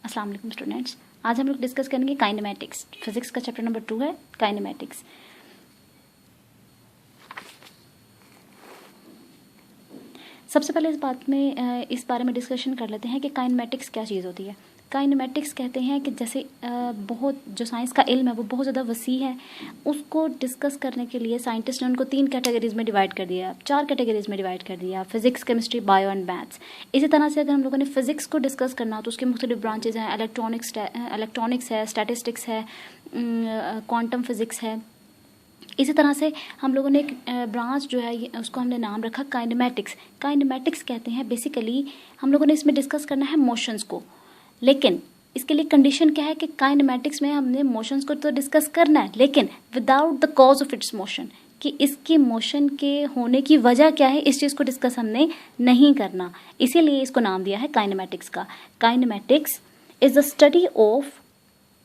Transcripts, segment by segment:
अस्सलाम वालेकुम स्टूडेंट्स। आज हम लोग डिस्कस करेंगे काइनेमैटिक्स। फिजिक्स का चैप्टर नंबर 2 है काइनेमैटिक्स। सबसे पहले इस बारे में डिस्कशन कर लेते हैं कि काइनेमैटिक्स क्या चीज़ होती है। काइनेमैटिक्स कहते हैं कि जैसे बहुत जो साइंस का इल्म है वो बहुत ज़्यादा वसी है, उसको डिस्कस करने के लिए साइंटिस्ट ने उनको 3 कैटेगरीज में डिवाइड कर दिया, 4 कैटेगरीज में डिवाइड कर दिया, physics, chemistry, bio and maths. इसी तरह से अगर हम लोगों ने फिजिक्स को डिस्कस करना हो तो उसके मुख्तलिफ ब्रांचेज हैं, इलेक्ट्रॉनिक्स है, स्टैटिस्टिक्स है, क्वांटम फिजिक्स है। इसी तरह से हम लोगों ने एक ब्रांच जो है उसको हमने नाम रखा काइनेमैटिक्स। काइनेमैटिक्स कहते हैं बेसिकली हम लोगों ने इसमें डिस्कस करना है मोशंस को, लेकिन इसके लिए कंडीशन क्या है कि काइनेमैटिक्स में हमने मोशंस को तो डिस्कस करना है लेकिन without the cause of its motion, कि इसके मोशन के होने की वजह क्या है इस चीज़ को डिस्कस हमने नहीं करना। इसीलिए इसको नाम दिया है काइनेमैटिक्स का। Kinematics is the study of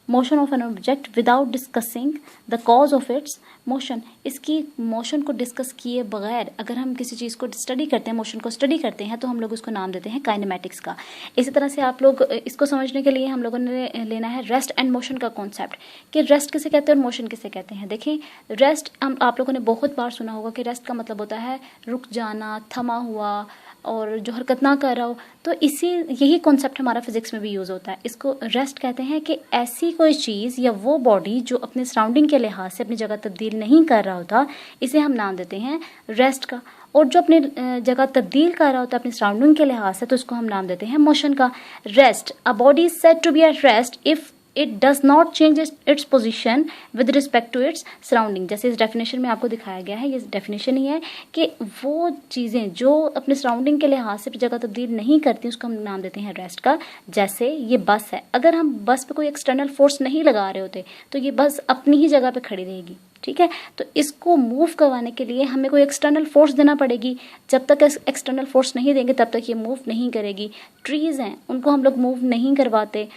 motion of an object without discussing the cause of its motion. इसकी मोशन को डिस्कस किए बगैर अगर हम किसी चीज़ को स्टडी करते हैं, मोशन को स्टडी करते हैं, तो हम लोग उसको नाम देते हैं काइनेमैटिक्स का। इसी तरह से आप लोग इसको समझने के लिए हम लोगों ने लेना है रेस्ट एंड मोशन का कॉन्सेप्ट, कि रेस्ट किसे कहते हैं और मोशन किसे कहते हैं। देखिए रेस्ट आप लोगों ने बहुत बार सुना होगा कि रेस्ट का मतलब होता है रुक जाना, थमा हुआ और जो हरकत ना कर रहा हो। तो यही कॉन्सेप्ट हमारा फिजिक्स में भी यूज़ होता है। इसको रेस्ट कहते हैं कि ऐसी कोई चीज़ या वो बॉडी जो अपने सराउंडिंग के लिहाज से अपनी जगह तब्दील नहीं कर रहा होता, इसे हम नाम देते हैं रेस्ट का। और जो अपनी जगह तब्दील कर रहा होता है अपनी सराउंडिंग के लिहाज से, तो उसको हम नाम देते हैं मोशन का। Rest, a body is said to be at rest if it does not change its position with respect to its surrounding. जैसे इस डेफिनेशन में आपको दिखाया गया है, ये डेफिनेशन ही है कि वो चीज़ें जो अपने सराउंडिंग के लिहाज से जगह तब्दील नहीं करती उसको हम नाम देते हैं रेस्ट का। जैसे ये बस है, अगर हम बस पे कोई एक्सटर्नल फोर्स नहीं लगा रहे होते तो ये बस अपनी ही जगह पे खड़ी रहेगी, ठीक है। तो इसको मूव करवाने के लिए हमें कोई एक्सटर्नल फोर्स देना पड़ेगी। जब तक एक्सटर्नल फोर्स नहीं देंगे तब तक ये मूव नहीं करेगी। ट्रीज़ हैं, उनको हम लोग मूव नहीं करवाते।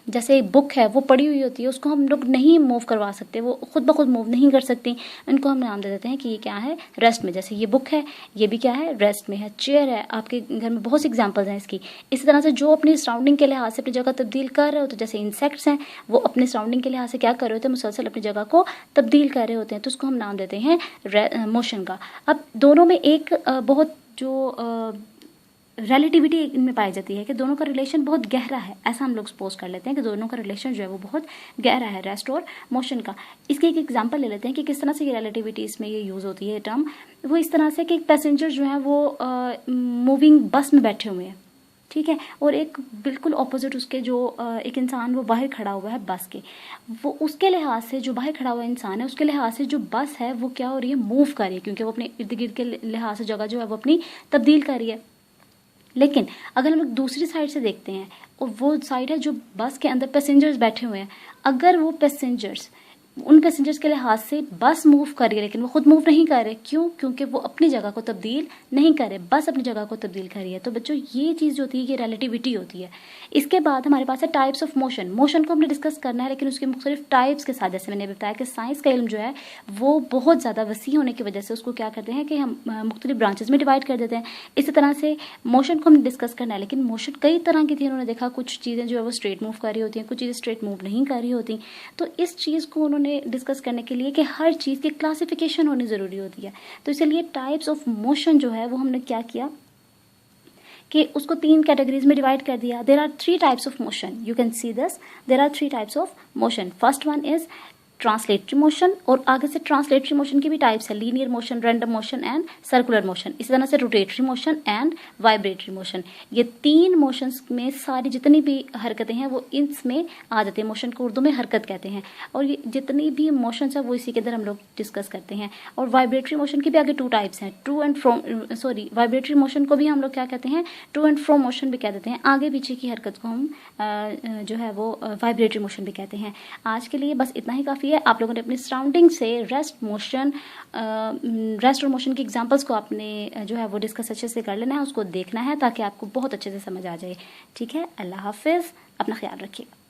जैसे एक बुक है वो पड़ी हुई होती है, उसको हम लोग नहीं मूव करवा सकते, वो खुद ब खुद मूव नहीं कर सकती। इनको हम नाम दे देते हैं कि ये क्या है, रेस्ट में। जैसे ये बुक है, ये भी क्या है, रेस्ट में है। चेयर है, आपके घर में बहुत सी एग्जांपल्स हैं इसकी। इसी तरह से जो अपनी सराउंडिंग के लिहाज से अपनी जगह तब्दील कर रहे होते, जैसे इंसेक्ट्स हैं, वो अपने सराउंडिंग के लिहाज से क्या कर रहे होते हैं, मुसलसल अपनी जगह को तब्दील कर रहे होते हैं, तो उसको हम नाम देते हैं मोशन का। अब दोनों में एक बहुत जो रिलेटिविटी इनमें पाई जाती है कि दोनों का रिलेशन बहुत गहरा है। ऐसा हम लोग सपोज कर लेते हैं कि दोनों का रिलेशन जो है वो बहुत गहरा है, रेस्ट और मोशन का। इसके एक एग्जांपल ले लेते हैं कि किस तरह से ये रिलेटिविटी इसमें ये यूज़ होती है टर्म। वो इस तरह से कि एक पैसेंजर जो है वो मूविंग बस में बैठे हुए हैं, ठीक है, और एक बिल्कुल ऑपोजिट उसके जो एक इंसान वो बाहर खड़ा हुआ है बस के। वो उसके लिहाज से जो बाहर खड़ा हुआ इंसान है उसके लिहाज से जो बस है वो क्या हो रही है, मूव कर रही है, क्योंकि वो अपने इर्द गिर्द के लिहाज से जगह जो है वो अपनी तब्दील कर रही है। लेकिन अगर हम लोग दूसरी साइड से देखते हैं, और वो साइड है जो बस के अंदर पैसेंजर्स बैठे हुए हैं, अगर वो पैसेंजर्स उन पैसेंजर्स के लिहाज से बस मूव कर रही है लेकिन वो खुद मूव नहीं कर रहे, क्यों? क्योंकि वो अपनी जगह को तब्दील नहीं कर रहे, बस अपनी जगह को तब्दील कर रही है। तो बच्चों ये चीज़ जो होती है ये रिलेटिविटी होती है। इसके बाद हमारे पास है टाइप्स ऑफ मोशन। मोशन को हमने डिस्कस करना है लेकिन उसके मुख्तलिफ टाइप्स के साथ। जैसे मैंने बताया कि साइंस का इल्म जो है वो बहुत ज़्यादा वसी होने की वजह से उसको क्या करते हैं कि हम मुख्तलिफ ब्रांचेस में डिवाइड कर देते हैं। इसी तरह से मोशन को हमने डिस्कस करना है, लेकिन मोशन कई तरह की थी। उन्होंने देखा कुछ चीज़ें जो है वो स्ट्रेट मूव कर रही होती हैं, कुछ चीज़ें स्ट्रेट मूव नहीं कर रही होती। तो इस चीज़ को उन्होंने डिस्कस करने के लिए कि हर चीज़ की क्लासिफिकेशन होनी ज़रूरी होती है। तो इसलिए टाइप्स ऑफ मोशन जो है वो हमने क्या किया कि उसको 3 कैटेगरीज में डिवाइड कर दिया। There are 3 types of motion, you can see this, there are 3 types of motion. First one is translatory motion, और आगे से ट्रांसलेटरी मोशन की भी टाइप्स है, linear motion, random motion and circular motion. इसी तरह से rotatory motion and vibratory motion. ये 3 मोशंस में सारी जितनी भी हरकतें हैं वो इसमें आ जाती है। मोशन को उर्दू में हरकत कहते हैं, और ये जितनी भी मोशंस है वो इसी के अंदर हम लोग डिस्कस करते हैं। और वाइब्रेटरी मोशन की भी आगे 2 टाइप्स हैं, to and fro, vibratory motion को भी हम लोग क्या कहते हैं, टू एंड फ्रो मोशन भी कह देते हैं। आगे पीछे की हरकत को हम जो है वो वाइब्रेटरी मोशन भी कहते हैं। आज के लिए बस इतना ही काफ़ी है। आप लोगों ने अपनी सराउंडिंग से रेस्ट और मोशन की एग्जांपल्स को आपने जो है वो डिस्कस अच्छे से कर लेना है, उसको देखना है ताकि आपको बहुत अच्छे से समझ आ जाए, ठीक है। अल्लाह हाफिज़, अपना ख्याल रखिएगा।